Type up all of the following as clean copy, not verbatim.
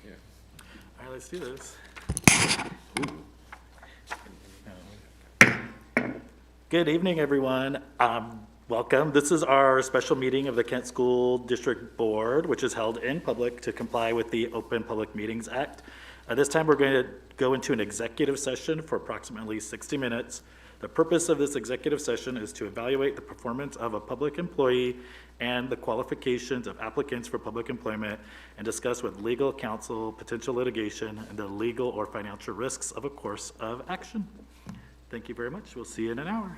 Yeah. All right, let's do this. Good evening, everyone. Welcome. This is our special meeting of the Kent School District Board, which is held in public to comply with the Open Public Meetings Act. At this time, we're going to go into an executive session for approximately 60 minutes. The purpose of this executive session is to evaluate the performance of a public employee and the qualifications of applicants for public employment, and discuss with legal counsel potential litigation and the legal or financial risks of a course of action. Thank you very much. We'll see you in an hour.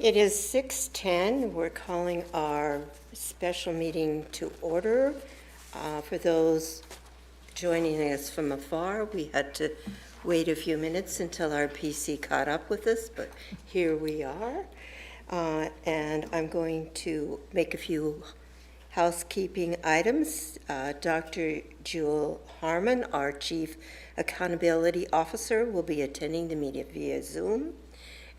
It is 6:10. We're calling our special meeting to order. For those joining us from afar, we had to wait a few minutes until our PC caught up with us, but here we are. And I'm going to make a few housekeeping items. Dr. Jewel Harmon, our Chief Accountability Officer, will be attending the meeting via Zoom.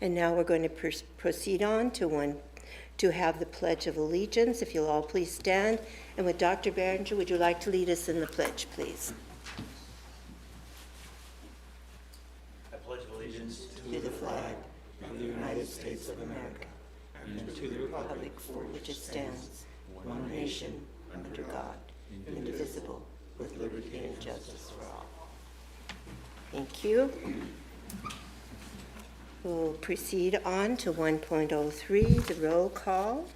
And now we're going to proceed on to have the Pledge of Allegiance. If you'll all please stand. And with Dr. Behringer, would you like to lead us in the pledge, please? I pledge allegiance To the flag of the United States of America and to the republic for which it stands, one nation, under God, indivisible, with liberty and justice for all. Thank you. We'll proceed on to 1.03, the roll call.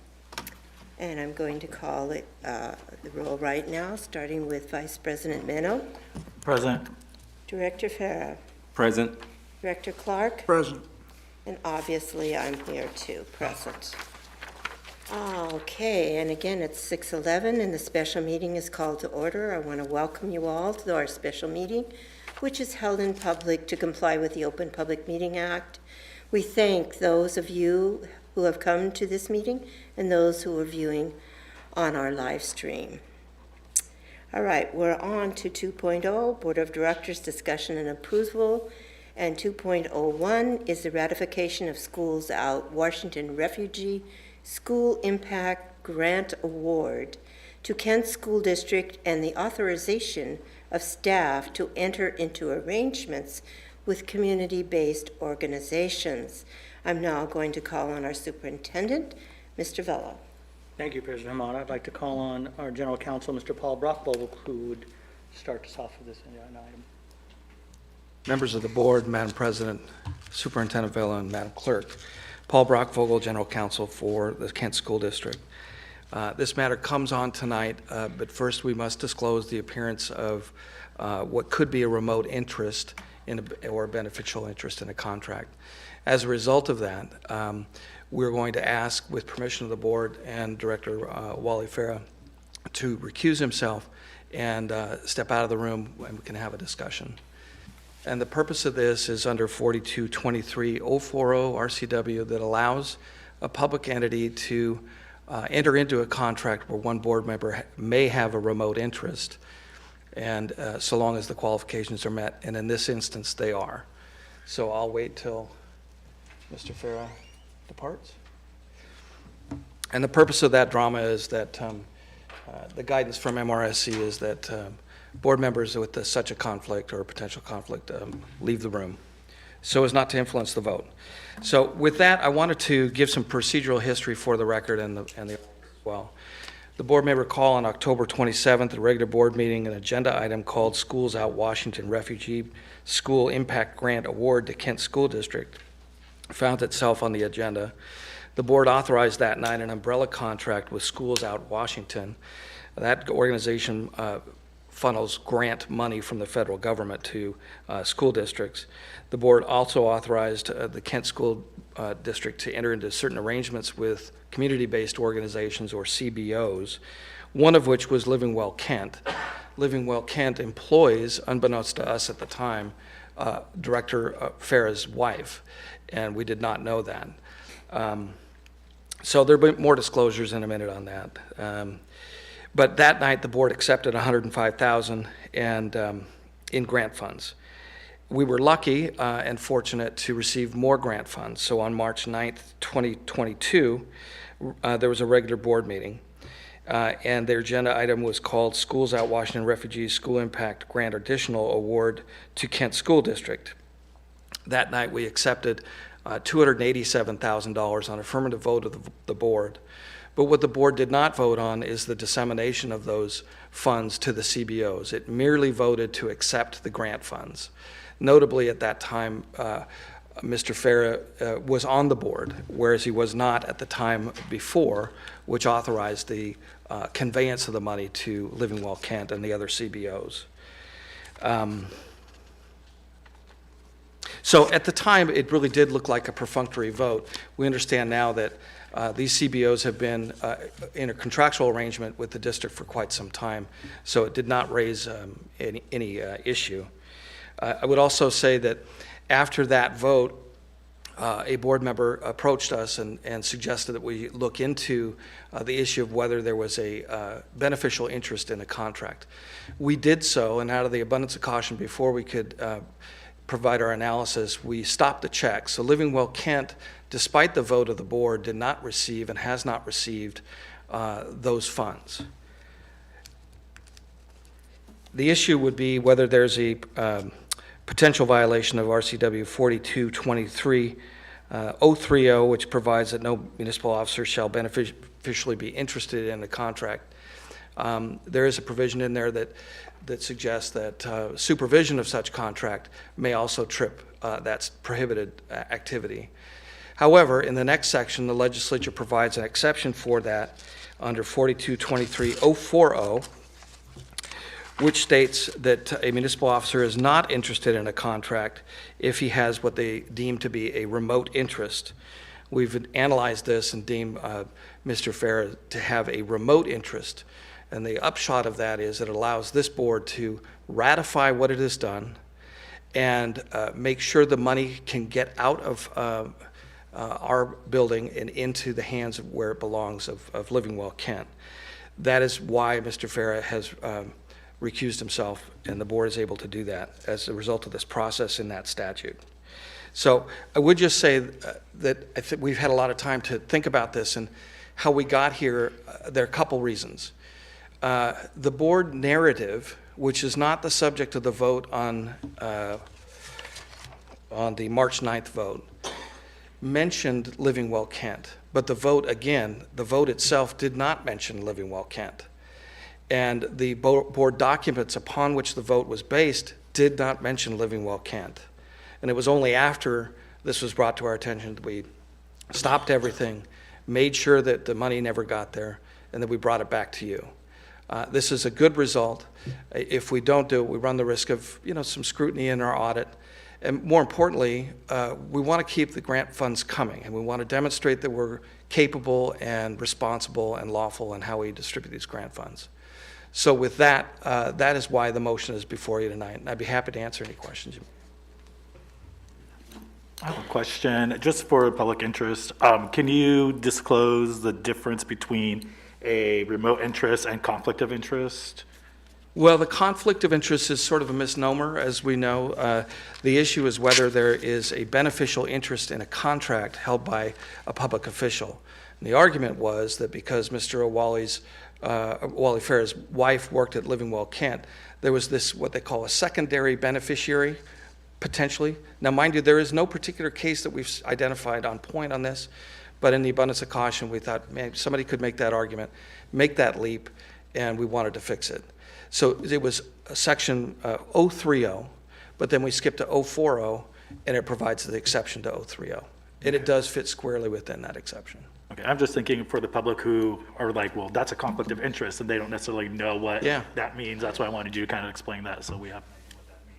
And I'm going to call it the roll right now, starting with Vice President Meno. Present. Director Farah. Present. Director Clark. Present. And obviously, I'm here too, present. Okay, and again, it's 6:11, and the special meeting is called to order. I want to welcome you all to our special meeting, which is held in public to comply with the Open Public Meeting Act. We thank those of you who have come to this meeting and those who are viewing on our live stream. All right, we're on to 2.0, Board of Directors discussion and approval. And 2.01 is the ratification of Schools Out Washington Refugee School Impact Grant Award to Kent School District and the authorization of staff to enter into arrangements with community-based organizations. I'm now going to call on our superintendent, Mr. Vella. Thank you, President Hamada. I'd like to call on our General Counsel, Mr. Paul Brockvogel, who would start us off with this item. Members of the board, Madam President, Superintendent Vella, and Madam Clerk. Paul Brockvogel, General Counsel for the Kent School District. This matter comes on tonight, but first we must disclose the appearance of what could be a remote interest or a beneficial interest in a contract. As a result of that, we're going to ask, with permission of the board and Director Wally Farah, to recuse himself and step out of the room, and we can have a discussion. And the purpose of this is under 4223-040 RCW that allows a public entity to enter into a contract where one board member may have a remote interest, and so long as the qualifications are met, and in this instance they are. So I'll wait till Mr. Farah departs. And the purpose of that drama is that the guidance from MRSC is that board members with such a conflict or a potential conflict leave the room so as not to influence the vote. So with that, I wanted to give some procedural history for the record and the as well. The board may recall on October 27th, a regular board meeting, an agenda item called Schools Out Washington Refugee School Impact Grant Award to Kent School District found itself on the agenda. The board authorized that night an umbrella contract with Schools Out Washington. That organization funnels grant money from the federal government to school districts. The board also authorized the Kent School District to enter into certain arrangements with community-based organizations, or CBOs, one of which was Living Well Kent. Living Well Kent employs, unbeknownst to us at the time, Director Farah's wife, and we did not know that. So there'll be more disclosures in a minute on that. But that night, the board accepted $105,000 and in grant funds. We were lucky and fortunate to receive more grant funds. So on March 9th, 2022, there was a regular board meeting, and their agenda item was called Schools Out Washington Refugee School Impact Grant Additional Award to Kent School District. That night, we accepted $287,000 on affirmative vote of the board. But what the board did not vote on is the dissemination of those funds to the CBOs. It merely voted to accept the grant funds. Notably, at that time, Mr. Farah was on the board, whereas he was not at the time before, which authorized the conveyance of the money to Living Well Kent and the other CBOs. So at the time, it really did look like a perfunctory vote. We understand now that these CBOs have been in a contractual arrangement with the district for quite some time, so it did not raise any issue. I would also say that after that vote, a board member approached us and suggested that we look into the issue of whether there was a beneficial interest in a contract. We did so, and out of the abundance of caution, before we could provide our analysis, we stopped the check. So Living Well Kent, despite the vote of the board, did not receive and has not received those funds. The issue would be whether there's a potential violation of RCW 4223-030, which provides that no municipal officer shall beneficially be interested in a contract. There is a provision in there that suggests that supervision of such contract may also trip that prohibited activity. However, in the next section, the legislature provides an exception for that under 4223-040, which states that a municipal officer is not interested in a contract if he has what they deem to be a remote interest. We've analyzed this and deemed Mr. Farah to have a remote interest. And the upshot of that is it allows this board to ratify what it has done and make sure the money can get out of our building and into the hands of where it belongs of Living Well Kent. That is why Mr. Farah has recused himself, and the board is able to do that as a result of this process in that statute. So I would just say that I think we've had a lot of time to think about this and how we got here. There are a couple reasons. The board narrative, which is not the subject of the vote on the March 9th vote, mentioned Living Well Kent, but the vote itself did not mention Living Well Kent. And the board documents upon which the vote was based did not mention Living Well Kent. And it was only after this was brought to our attention that we stopped everything, made sure that the money never got there, and that we brought it back to you. This is a good result. If we don't do it, we run the risk of some scrutiny in our audit. And more importantly, we want to keep the grant funds coming, and we want to demonstrate that we're capable and responsible and lawful in how we distribute these grant funds. So with that, that is why the motion is before you tonight, and I'd be happy to answer any questions. I have a question, just for public interest. Can you disclose the difference between a remote interest and conflict of interest? Well, the conflict of interest is sort of a misnomer, as we know. The issue is whether there is a beneficial interest in a contract held by a public official. And the argument was that because Mr. Wally Farah's wife worked at Living Well Kent, there was this, what they call a secondary beneficiary, potentially. Now, mind you, there is no particular case that we've identified on point on this, but in the abundance of caution, we thought, man, somebody could make that argument, make that leap, and we wanted to fix it. So it was section 030, but then we skipped to 040, and it provides the exception to 030. And it does fit squarely within that exception. Okay, I'm just thinking for the public who are like, well, that's a conflict of interest, and they don't necessarily know what that means. That's why I wanted you to kind of explain that, so we have what that means.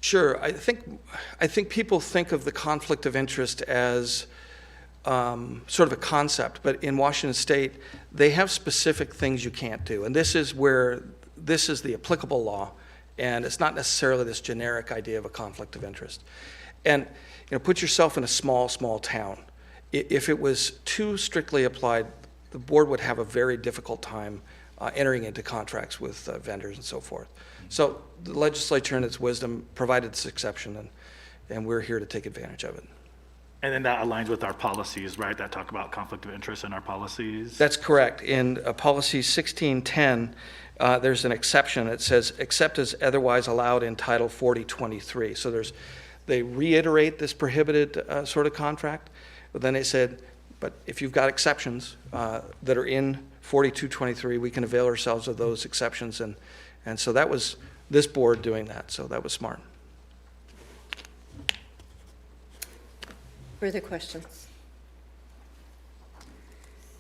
Sure. I think people think of the conflict of interest as sort of a concept, but in Washington State, they have specific things you can't do, and this is the applicable law, and it's not necessarily this generic idea of a conflict of interest. And put yourself in a small town. If it was too strictly applied, the board would have a very difficult time entering into contracts with vendors and so forth. So the legislature, in its wisdom, provided this exception, and we're here to take advantage of it. And then that aligns with our policies, right, that talk about conflict of interest in our policies? That's correct. In policy 1610, there's an exception. It says, except as otherwise allowed in Title 4023. So they reiterate this prohibited sort of contract, but then they said, but if you've got exceptions that are in 4223, we can avail ourselves of those exceptions. And so that was this board doing that, so that was smart. Further questions?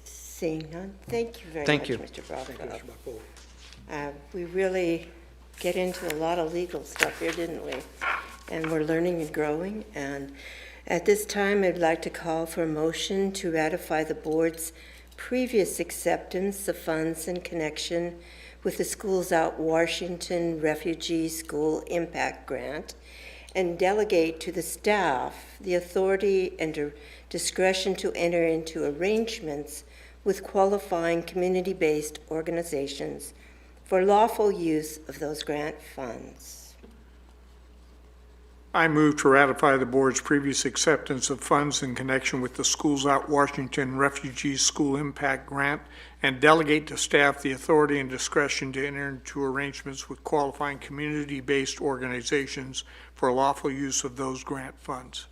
Seeing none, thank you very Thank much, you. Mr. Bravo. We really get into a lot of legal stuff here, didn't we? and we're learning and growing. And at this time, I'd like to call for a motion to ratify the board's previous acceptance of funds in connection with the Schools Out Washington Refugee School Impact Grant, and delegate to the staff the authority and discretion to enter into arrangements with qualifying community-based organizations for lawful use of those grant funds. I move to ratify the board's previous acceptance of funds in connection with the Schools Out Washington Refugee School Impact Grant and delegate to staff the authority and discretion to enter into arrangements with qualifying community-based organizations for lawful use of those grant funds.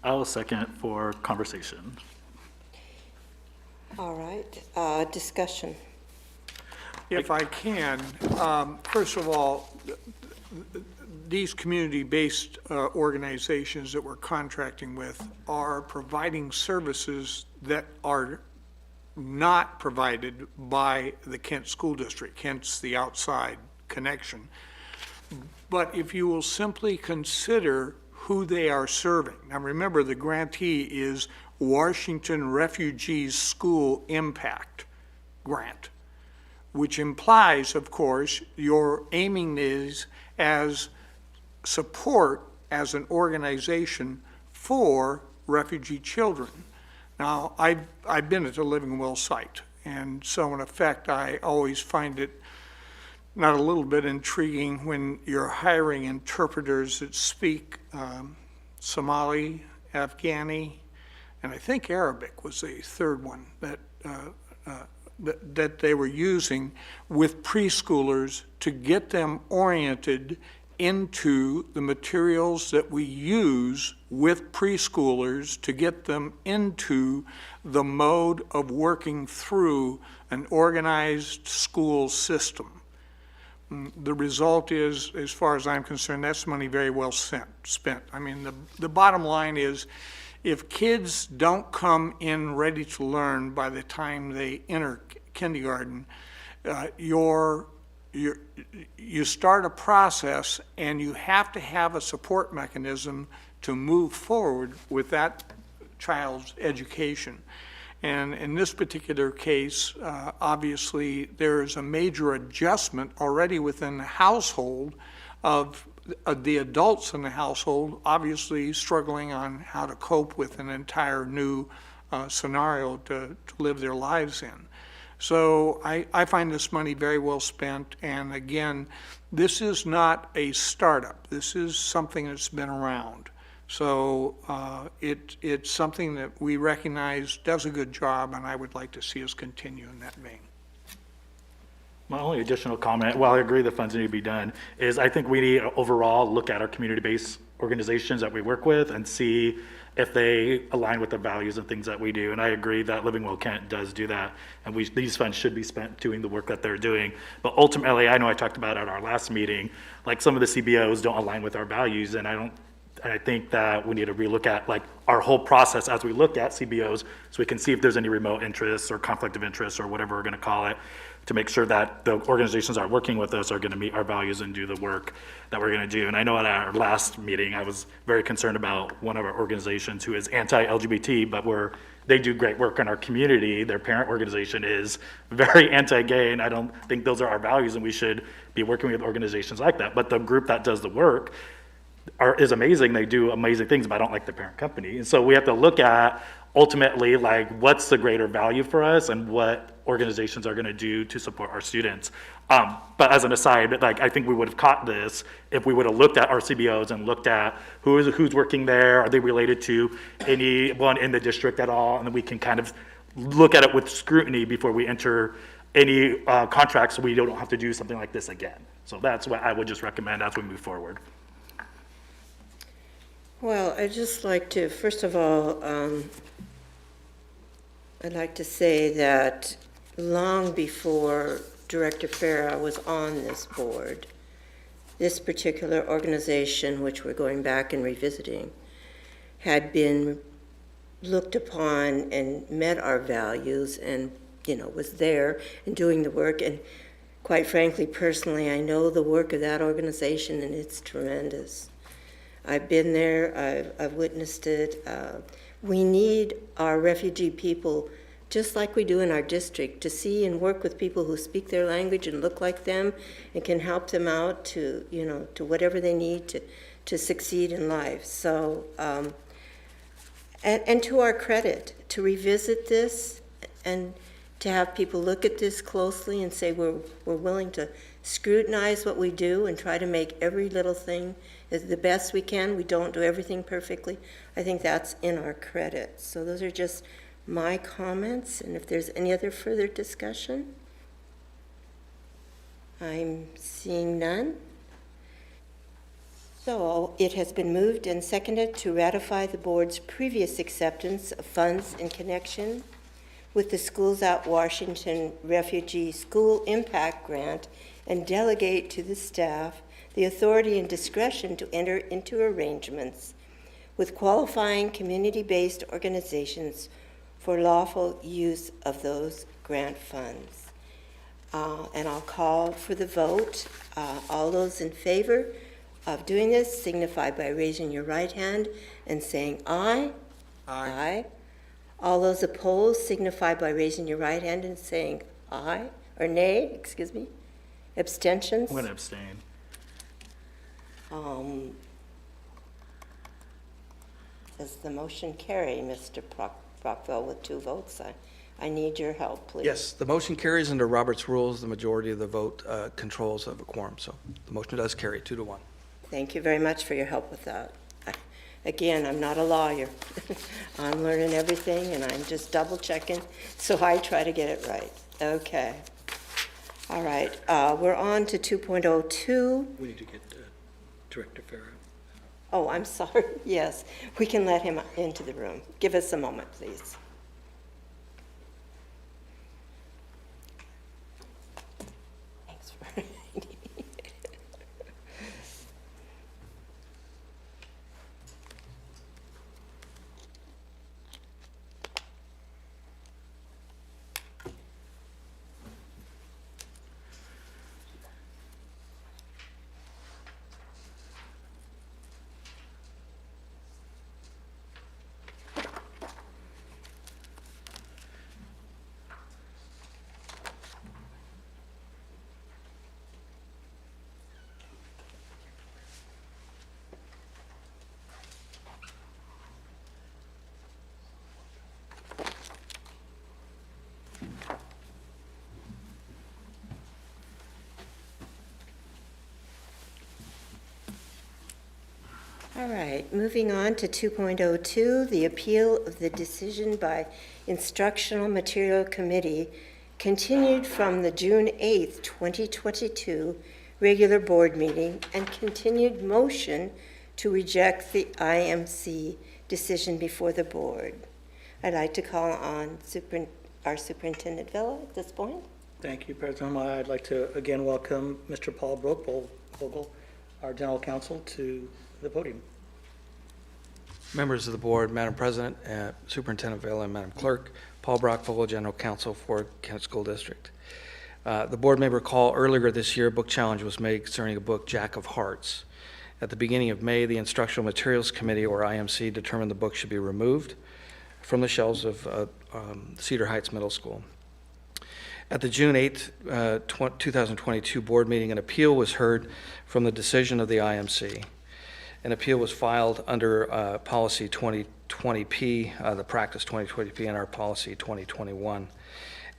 I will second for conversation. All right, discussion. If I can, first of all, these community-based organizations that we're contracting with are providing services that are not provided by the Kent School District, hence the outside connection. But if you will simply consider who they are serving. Now remember, the grantee is Washington Refugee School Impact Grant, which implies, of course, you're aiming these as support as an organization for refugee children. Now, I've been at the Living Will site, and so in effect, I always find it not a little bit intriguing when you're hiring interpreters that speak Somali, Afghani, and I think Arabic was the third one that they were using with preschoolers to get them oriented into the materials that we use with preschoolers to get them into the mode of working through an organized school system. The result is, as far as I'm concerned, that's money very well spent. I mean, the bottom line is, if kids don't come in ready to learn by the time they enter kindergarten, you start a process and you have to have a support mechanism to move forward with that child's education. And in this particular case, obviously, there is a major adjustment already within the household of the adults in the household, obviously struggling on how to cope with an entire new scenario to live their lives in. So I find this money very well spent, and again, this is not a startup. This is something that's been around. So it's something that we recognize does a good job, and I would like to see us continue in that vein. My only additional comment, while I agree the funds need to be done, is I think we need to overall look at our community-based organizations that we work with and see if they align with the values and things that we do. And I agree that Living Will Kent does do that, and these funds should be spent doing the work that they're doing. But ultimately, I know I talked about at our last meeting, like some of the CBOs don't align with our values, and I think that we need to relook at like our whole process as we look at CBOs, so we can see if there's any remote interests or conflict of interest or whatever we're going to call it, to make sure that the organizations that are working with us are going to meet our values and do the work that we're going to do. And I know at our last meeting, I was very concerned about one of our organizations who is anti-LGBT, but they do great work in our community. Their parent organization is very anti-gay, and I don't think those are our values, and we should be working with organizations like that. But the group that does the work is amazing. They do amazing things, but I don't like the parent company. And so we have to look at ultimately, like, what's the greater value for us and what organizations are going to do to support our students. But as an aside, like, I think we would have caught this if we would have looked at our CBOs and looked at who's working there. Are they related to anyone in the district at all? And then we can kind of look at it with scrutiny before we enter any contracts, so we don't have to do something like this again. So that's what I would just recommend as we move forward. Well, I'd just like to, first of all, I'd like to say that long before Director Farah was on this board, this particular organization, which we're going back and revisiting, had been looked upon and met our values and, was there and doing the work. And quite frankly, personally, I know the work of that organization, and it's tremendous. I've been there, I've witnessed it. We need our refugee people, just like we do in our district, to see and work with people who speak their language and look like them and can help them out to, to whatever they need to succeed in life. So, and to our credit, to revisit this and to have people look at this closely and say we're willing to scrutinize what we do and try to make every little thing as the best we can. We don't do everything perfectly. I think that's in our credit. So those are just my comments, and if there's any other further discussion, I'm seeing none. So it has been moved and seconded to ratify the board's previous acceptance of funds in connection with the Schools Out Washington Refugee School Impact Grant and delegate to the staff the authority and discretion to enter into arrangements with qualifying community-based organizations for lawful use of those grant funds. And I'll call for the vote. All those in favor of doing this signify by raising your right hand and saying aye. Aye. All those opposed signify by raising your right hand and saying aye, or nay, excuse me. Abstentions? I'm going to abstain. Does the motion carry, Mr. Brockville, with 2 votes? I need your help, please. Yes, the motion carries under Robert's rules. The majority of the vote controls of a quorum, so the motion does carry 2-1. Thank you very much for your help with that. Again, I'm not a lawyer. I'm learning everything, and I'm just double checking, so I try to get it right. Okay. All right, we're on to 2.02. We need to get Director Farrow. Oh, I'm sorry. Yes, we can let him into the room. Give us a moment, please. Thanks for All right, moving on to 2.02, the appeal of the decision by Instructional Material Committee continued from the June 8th, 2022 regular board meeting and continued motion to reject the IMC decision before the board. I'd like to call on our Superintendent Villa at this point. Thank you, President. I'd like to again welcome Mr. Paul Brockvogel, our General Counsel, to the podium. Members of the board, Madam President, Superintendent Vela, and Madam Clerk, Paul Brockvogel, General Counsel for Kent School District. The board may recall earlier this year, a book challenge was made concerning a book, Jack of Hearts. At the beginning of May, the Instructional Materials Committee, or IMC, determined the book should be removed from the shelves of Cedar Heights Middle School. At the June 8, 2022 board meeting, an appeal was heard from the decision of the IMC. An appeal was filed under Policy 2020P, the Practice 2020P, and our Policy 2021.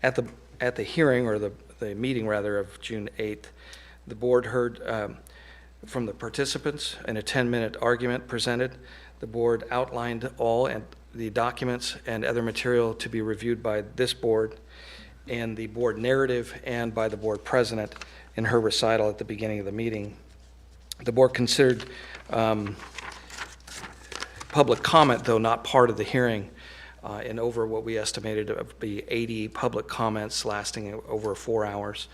At the hearing, or the meeting rather, of June 8th, the board heard from the participants in a 10-minute argument presented. The board outlined all and the documents and other material to be reviewed by this board, and the board narrative, and by the board president in her recital at the beginning of the meeting. The board considered public comment, though not part of the hearing, and over what we estimated to be 80 public comments lasting over 4 hours,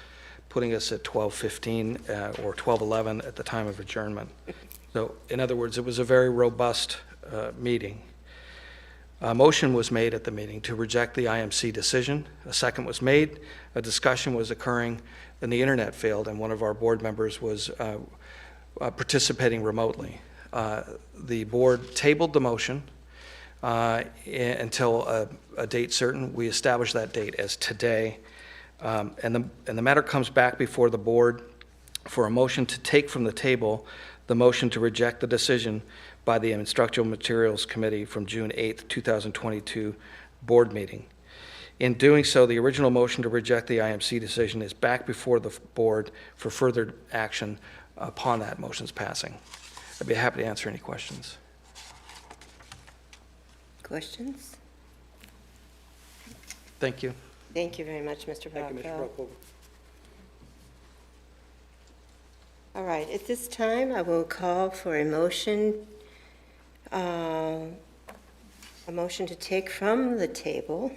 putting us at 12:15 or 12:11 at the time of adjournment. So, in other words, it was a very robust meeting. A motion was made at the meeting to reject the IMC decision. A second was made. A discussion was occurring, and the internet failed, and one of our board members was participating remotely. The board tabled the motion until a date certain. We established that date as today. And the matter comes back before the board for a motion to take from the table the motion to reject the decision by the Instructional Materials Committee from June 8th, 2022 board meeting. In doing so, the original motion to reject the IMC decision is back before the board for further action upon that motion's passing. I'd be happy to answer any questions. Questions? Thank you. Thank you very much, Mr. Thank you, Mr. Brockville. Brockvogel. All right, at this time, I will call for a motion to take from the table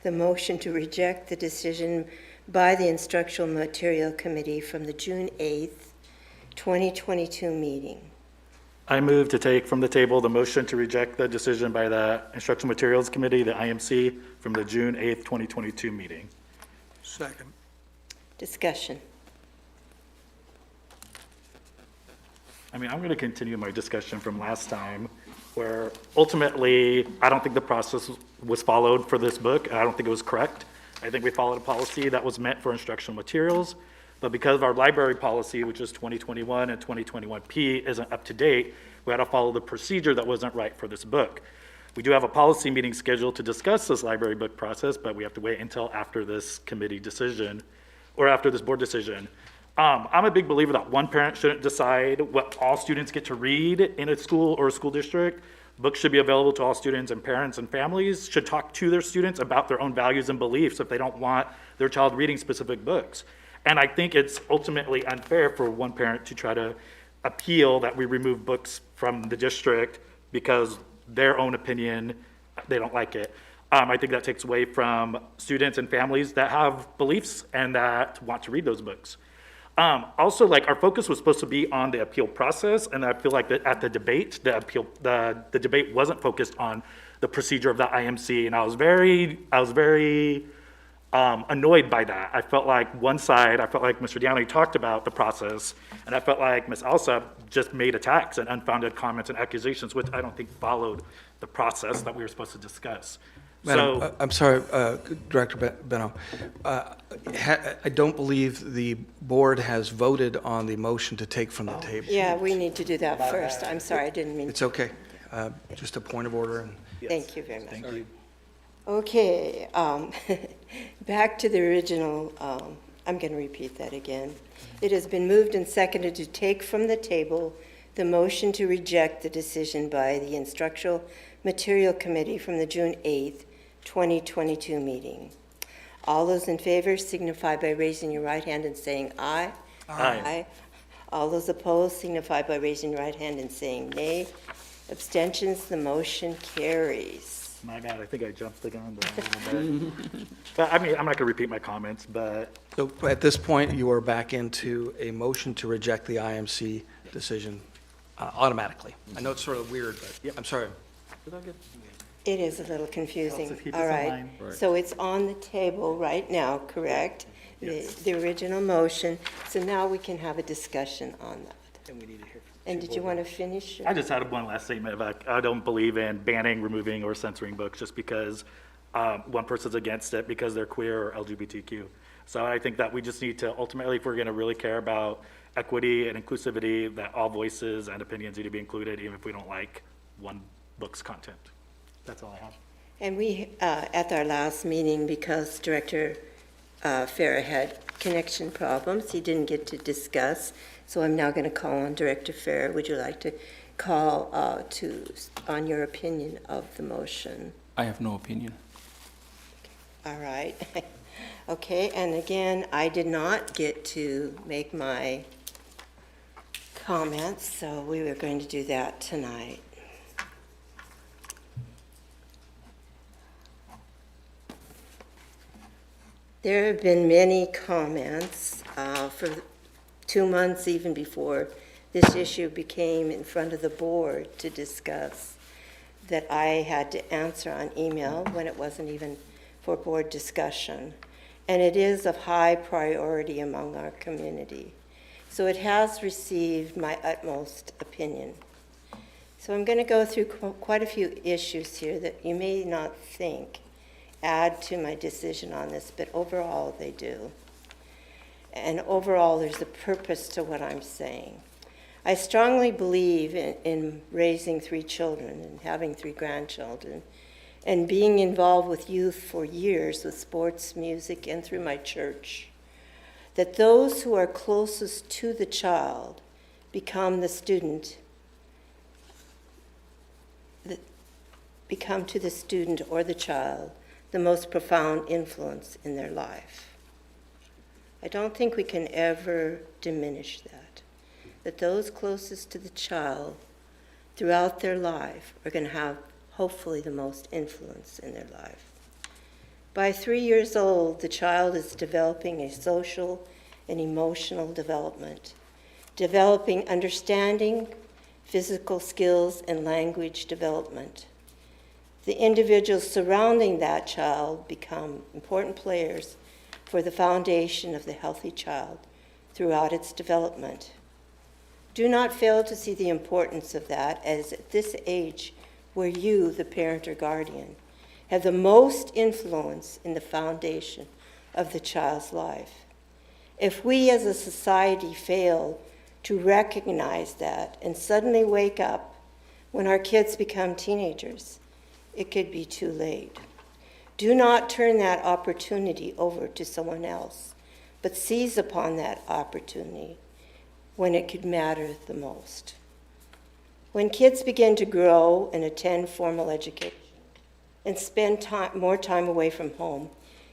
the motion to reject the decision by the Instructional Material Committee from the June 8th, 2022 meeting. I move to take from the table the motion to reject the decision by the Instructional Materials Committee, the IMC, from the June 8th, 2022 meeting. Second. Discussion. I mean, I'm going to continue my discussion from last time, where ultimately, I don't think the process was followed for this book, and I don't think it was correct. I think we followed a policy that was meant for instructional materials, but because of our library policy, which is 2021 and 2021P, isn't up to date, we had to follow the procedure that wasn't right for this book. We do have a policy meeting scheduled to discuss this library book process, but we have to wait until after this committee decision, or after this board decision. I'm a big believer that one parent shouldn't decide what all students get to read in a school or a school district. Books should be available to all students, and parents and families should talk to their students about their own values and beliefs if they don't want their child reading specific books. And I think it's ultimately unfair for one parent to try to appeal that we remove books from the district because their own opinion, they don't like it. I think that takes away from students and families that have beliefs and that want to read those books. Also, like, our focus was supposed to be on the appeal process, and I feel like that at the debate, the debate wasn't focused on the procedure of the IMC, and I was very annoyed by that. I felt like Mr. Downey talked about the process, and I felt like Ms. Alsop just made attacks and unfounded comments and accusations, which I don't think followed the process that we were supposed to discuss. Madam, So, I'm sorry, Director Beno. I don't believe the board has voted on the motion to take from the table. Yeah, we need to do that first. I'm sorry, I didn't mean It's to. okay. Just a point of order. And Thank you very much. thank you. Okay, back to the original, I'm going to repeat that again. It has been moved and seconded to take from the table the motion to reject the decision by the Instructional Material Committee from the June 8th, 2022 meeting. All those in favor signify by raising your right hand and saying aye. Aye. All those opposed signify by raising your right hand and saying nay. Abstentions, the motion carries. My bad, I think I jumped the gun there a little bit. But I mean, I'm not going to repeat my comments, but so at this point, you are back into a motion to reject the IMC decision automatically. I know it's sort of weird, but I'm sorry. It is a little confusing. Also, keep All this in right. mind. So it's on the table right now, correct? The original motion. So now we can have a discussion on that. And we need to hear. And did you want to finish? I just had one last statement about, I don't believe in banning, removing, or censoring books just because one person's against it because they're queer or LGBTQ. So I think that we just need to ultimately, if we're going to really care about equity and inclusivity, that all voices and opinions need to be included, even if we don't like one book's content. That's all I have. And we, at our last meeting, because Director Farah had connection problems, he didn't get to discuss. So I'm now going to call on Director Farah. Would you like to call on your opinion of the motion? I have no opinion. All right. Okay, and again, I did not get to make my comments, so we were going to do that tonight. There have been many comments for 2 months, even before this issue became in front of the board to discuss, that I had to answer on email when it wasn't even for board discussion. And it is of high priority among our community. So it has received my utmost opinion So I'm going to go through quite a few issues here that you may not think add to my decision on this, but overall they do. And overall there's a purpose to what I'm saying. I strongly believe in raising 3 children and having 3 grandchildren and being involved with youth for years with sports, music, and through my church, that those who are closest to the child become the student, become to the student or the child the most profound influence in their life. I don't think we can ever diminish that those closest to the child throughout their life are going to have hopefully the most influence in their life. By 3 years old, the child is developing a social and emotional development, developing understanding, physical skills, and language development. The individuals surrounding that child become important players for the foundation of the healthy child throughout its development. Do not fail to see the importance of that, as at this age where you, the parent or guardian, have the most influence in the foundation of the child's life. If we as a society fail to recognize that and suddenly wake up when our kids become teenagers, it could be too late. Do not turn that opportunity over to someone else, but seize upon that opportunity when it could matter the most. When kids begin to grow and attend formal education and spend more time away from home,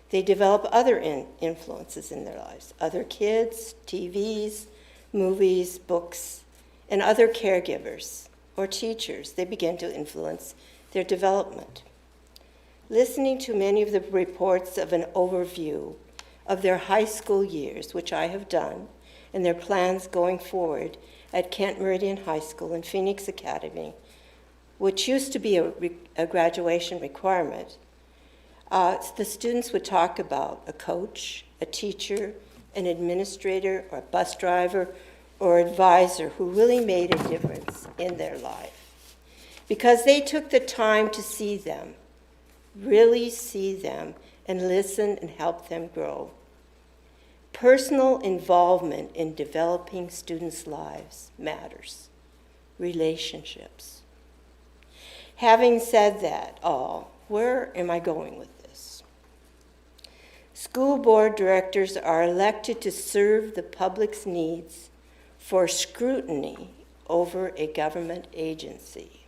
they develop other influences in their lives, other kids, TVs, movies, books, and other caregivers or teachers. They begin to influence their development. Listening to many of the reports of an overview of their high school years, which I have done, and their plans going forward at Kent Meridian High School and Phoenix Academy, which used to be a graduation requirement, the students would talk about a coach, a teacher, an administrator, or a bus driver, or advisor who really made a difference in their life. Because they took the time to see them, really see them, and listen and help them grow. Personal involvement in developing students' lives matters. Relationships. Having said that all, where am I going with this? School board directors are elected to serve the public's needs for scrutiny over a government agency.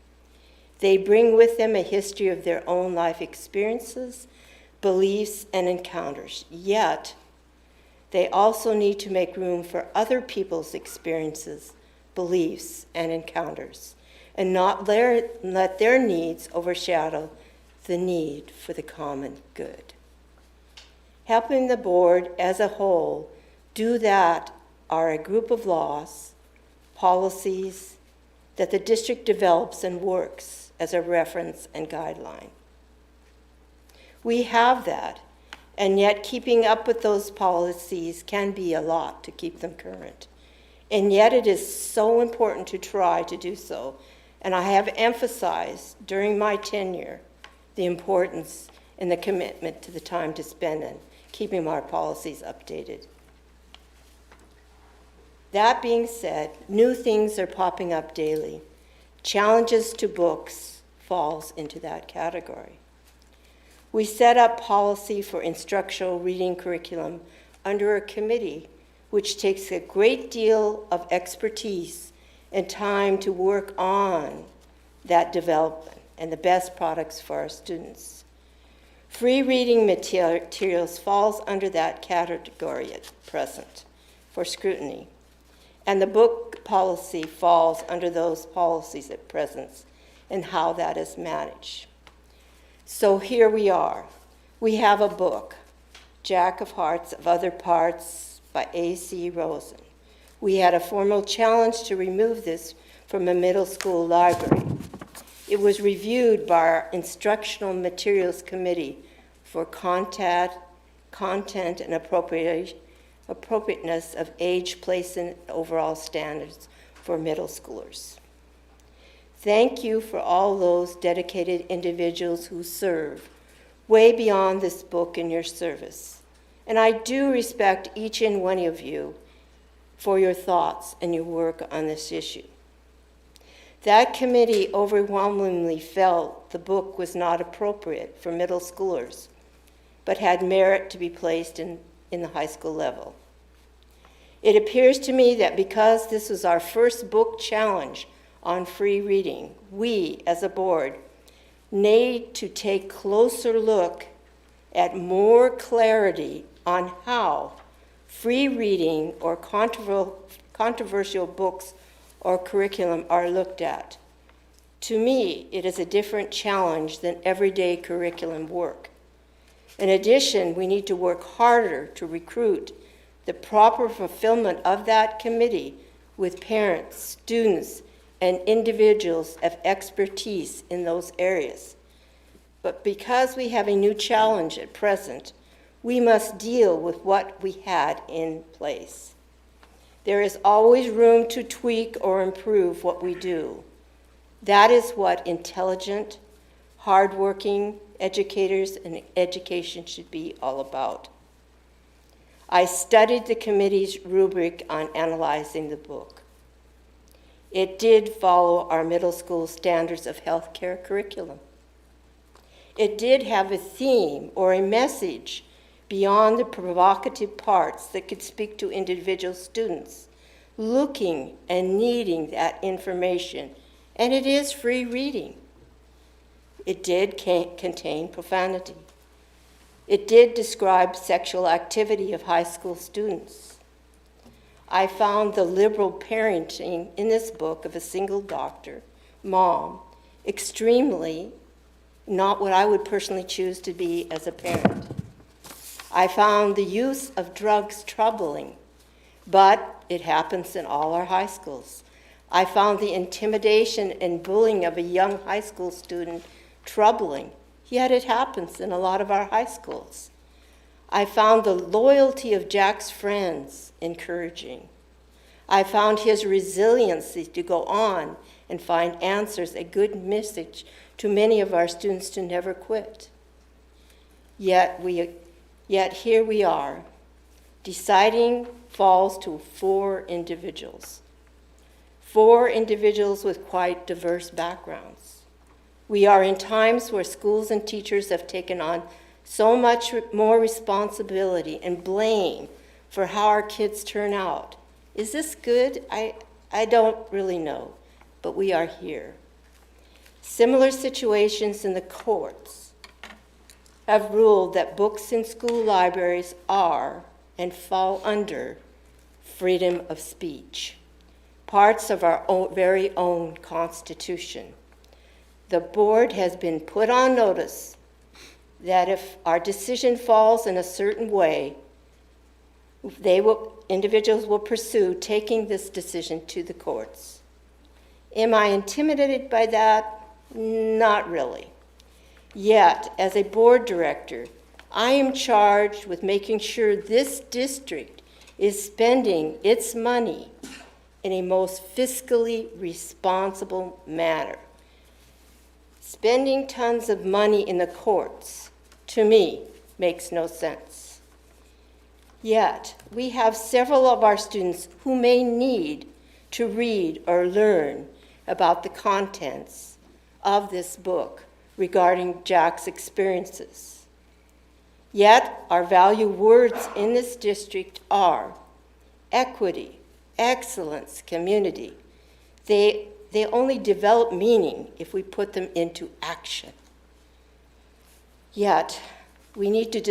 They bring with them a history of their own life experiences, beliefs, and encounters. Yet, they also need to make room for other people's experiences, beliefs, and encounters, and not let their needs overshadow the need for the common good. Helping the board as a whole do that are a group of laws, policies that the district develops and works as a reference and guideline. We have that, and yet keeping up with those policies can be a lot to keep them current. And yet it is so important to try to do so. And I have emphasized during my tenure the importance and the commitment to the time to spend in keeping our policies updated. That being said, new things are popping up daily. Challenges to books falls into that category. We set up policy for instructional reading curriculum under a committee which takes a great deal of expertise and time to work on that development and the best products for our students. Free reading materials falls under that category at present for scrutiny, and the book policy falls under those policies at present and how that is managed. So here we are. We have a book, Jack of Hearts of Other Parts by A.C. Rosen. We had a formal challenge to remove this from a middle school library. It was reviewed by our Instructional Materials Committee for content and appropriateness of age, place, and overall standards for middle schoolers. Thank you for all those dedicated individuals who serve way beyond this book in your service. And I do respect each and one of you for your thoughts and your work on this issue. That committee overwhelmingly felt the book was not appropriate for middle schoolers, but had merit to be placed in the high school level. It appears to me that because this was our first book challenge on free reading, we, as a board, need to take closer look at more clarity on how free reading or controversial books or curriculum are looked at. To me, it is a different challenge than everyday curriculum work. In addition, we need to work harder to recruit the proper fulfillment of that committee with parents, students, and individuals of expertise in those areas. But because we have a new challenge at present, we must deal with what we had in place. There is always room to tweak or improve what we do. That is what intelligent, hardworking educators and education should be all about. I studied the committee's rubric on analyzing the book. It did follow our middle school standards of healthcare curriculum. It did have a theme or a message beyond the provocative parts that could speak to individual students looking and needing that information, and it is free reading. It did contain profanity. It did describe sexual activity of high school students. I found the liberal parenting in this book of a single doctor, mom, extremely not what I would personally choose to be as a parent. I found the use of drugs troubling, but it happens in all our high schools. I found the intimidation and bullying of a young high school student troubling, yet it happens in a lot of our high schools. I found the loyalty of Jack's friends encouraging. I found his resiliency to go on and find answers, a good message to many of our students to never quit. Yet here we are, deciding falls to 4 individuals. 4 individuals with quite diverse backgrounds. We are in times where schools and teachers have taken on so much more responsibility and blame for how our kids turn out. Is this good? I don't really know, but we are here. Similar situations in the courts have ruled that books in school libraries are and fall under freedom of speech, parts of our very own Constitution. The board has been put on notice that if our decision falls in a certain way, individuals will pursue taking this decision to the courts. Am I intimidated by that? Not really. Yet, as a board director, I am charged with making sure this district is spending its money in a most fiscally responsible manner. Spending tons of money in the courts, to me, makes no sense. Yet, we have several of our students who may need to read or learn about the contents of this book regarding Jack's experiences. Yet, our value words in this district are equity, excellence, community. They only develop meaning if we put them into action. Yet, we need to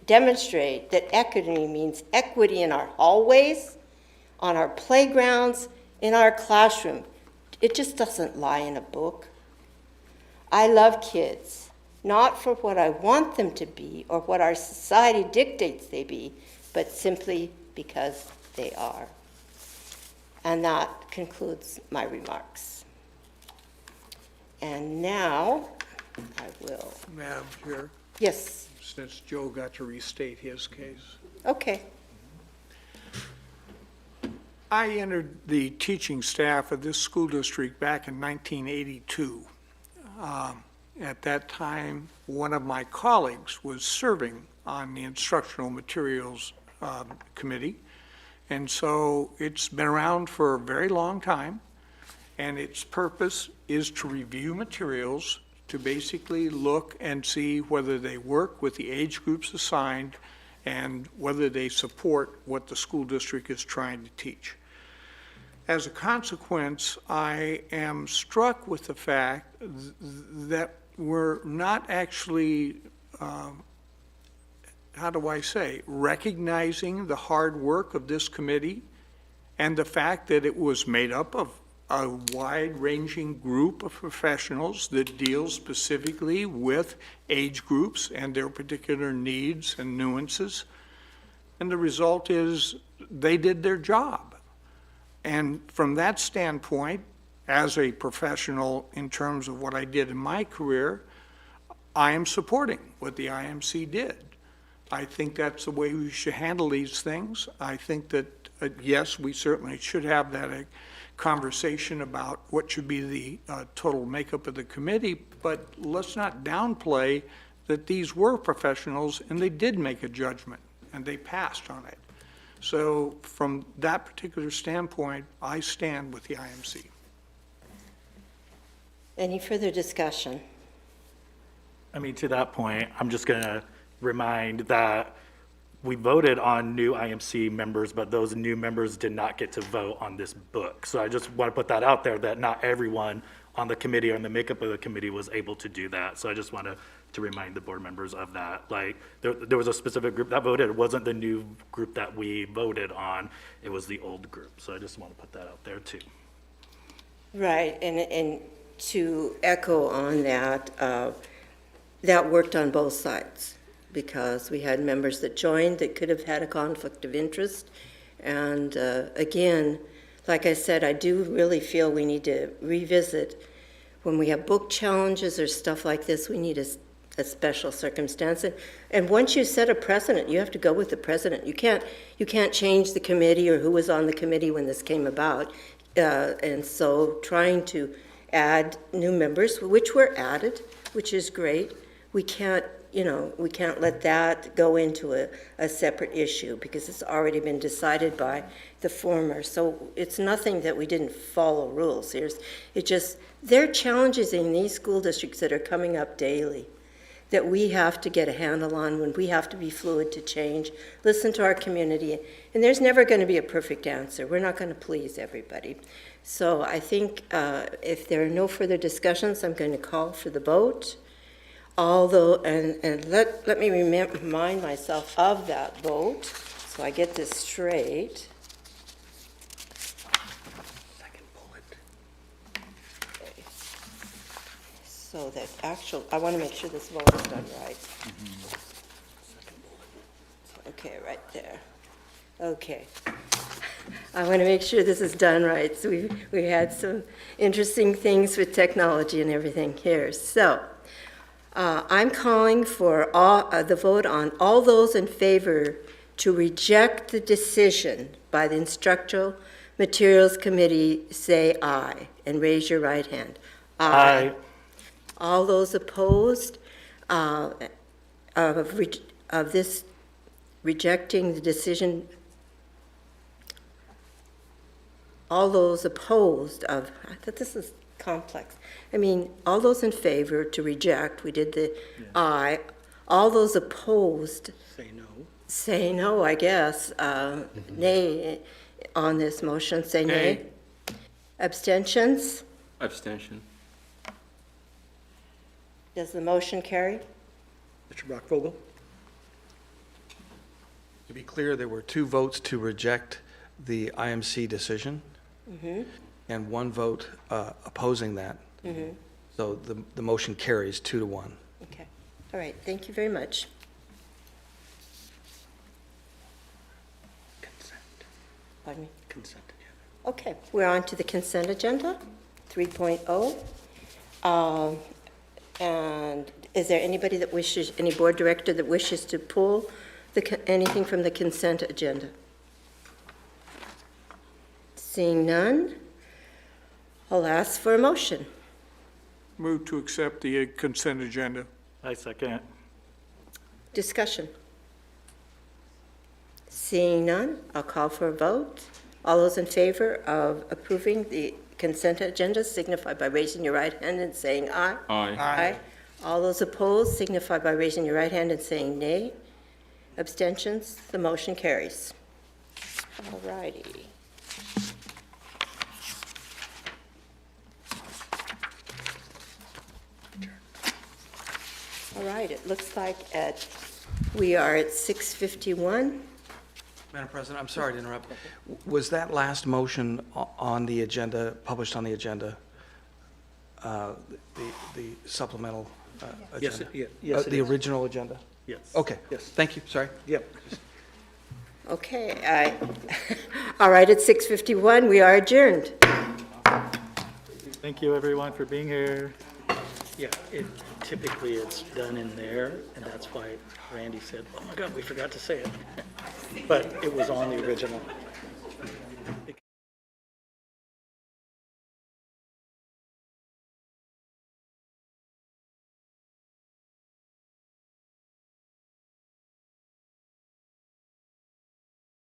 demonstrate that equity means equity in our hallways, on our playgrounds, in our classroom. It just doesn't lie in a book. I love kids, not for what I want them to be or what our society dictates they be, but simply because they are. And that concludes my remarks. And now I will. Madam Chair, Yes, since Joe got to restate his case, okay. I entered the teaching staff of this school district back in 1982. At that time, one of my colleagues was serving on the instructional materials committee. And so it's been around for a very long time, and its purpose is to review materials, to basically look and see whether they work with the age groups assigned and whether they support what the school district is trying to teach. As a consequence, I am struck with the fact that we're not actually, how do I say, recognizing the hard work of this committee and the fact that it was made up of a wide-ranging group of professionals that deal specifically with age groups and their particular needs and nuances. And the result is they did their job. And from that standpoint, as a professional in terms of what I did in my career, I am supporting what the IMC did. I think that's the way we should handle these things. I think that, yes, we certainly should have that conversation about what should be the total makeup of the committee, but let's not downplay that these were professionals and they did make a judgment and they passed on it. So from that particular standpoint, I stand with the IMC. Any further discussion? I mean, to that point, I'm just going to remind that we voted on new IMC members, but those new members did not get to vote on this book. So I just want to put that out there, that not everyone on the committee or in the makeup of the committee was able to do that. So I just want to remind the board members of that. Like, there was a specific group that voted. It wasn't the new group that we voted on. It was the old group. So I just want to put that out there too. Right, and to echo on that, that worked on both sides, because we had members that joined that could have had a conflict of interest. And again, like I said, I do really feel we need to revisit, when we have book challenges or stuff like this, we need a special circumstance. And once you set a precedent, you have to go with the precedent. You can't change the committee or who was on the committee when this came about. And so trying to add new members, which were added, which is great, we can't let that go into a separate issue, because it's already been decided by the former. So it's nothing that we didn't follow rules. There are challenges in these school districts that are coming up daily that we have to get a handle on, when we have to be fluid to change, listen to our community. And there's never going to be a perfect answer. We're not going to please everybody. So I think if there are no further discussions, I'm going to call for the vote. Although, and let me remind myself of that vote, so I get this straight. Second bullet. Okay. So that I want to make sure this vote is done right. Okay, right there. Okay. I want to make sure this is done right. So we had some interesting things with technology and everything here. So I'm calling for the vote on all those in favor to reject the decision by the Instructional Materials Committee. Say aye and raise your right hand. Aye. All those opposed of this rejecting the decision. All those opposed of, I thought this is complex. I mean, all those in favor to reject, we did the aye. All those opposed say no, I guess. Nay on this motion, say nay. Abstentions? Abstention. Does the motion carry? Mr. Brockvogel? To be clear, there were 2 votes to reject the IMC decision, and 1 vote opposing that. So the motion carries 2-1. Okay. All right. Thank you very much. Consent. Pardon me? Consent agenda. Okay, we're on to the consent agenda, 3.0. And is there anybody that wishes, any board director that wishes to pull anything from the consent agenda? Seeing none, I'll ask for a motion. Move to accept the consent agenda. I second it. Discussion. Seeing none, I'll call for a vote. All those in favor of approving the consent agenda signify by raising your right hand and saying aye. Aye. All those opposed signify by raising your right hand and saying nay. Abstentions, the motion carries. All righty. All right, it looks like we are at 6:51. Madam President, I'm sorry to interrupt. Was that last motion on the agenda, published on the agenda, the supplemental Yes, agenda? yes, it The is. original agenda? Yes. Okay, Yes. thank you, sorry. Yep. Okay, all right, at 6:51, we are adjourned. Thank you, everyone, for being here. Yeah, typically it's done in there, and that's why Randy said, oh my God, we forgot to say it. But it was on the original.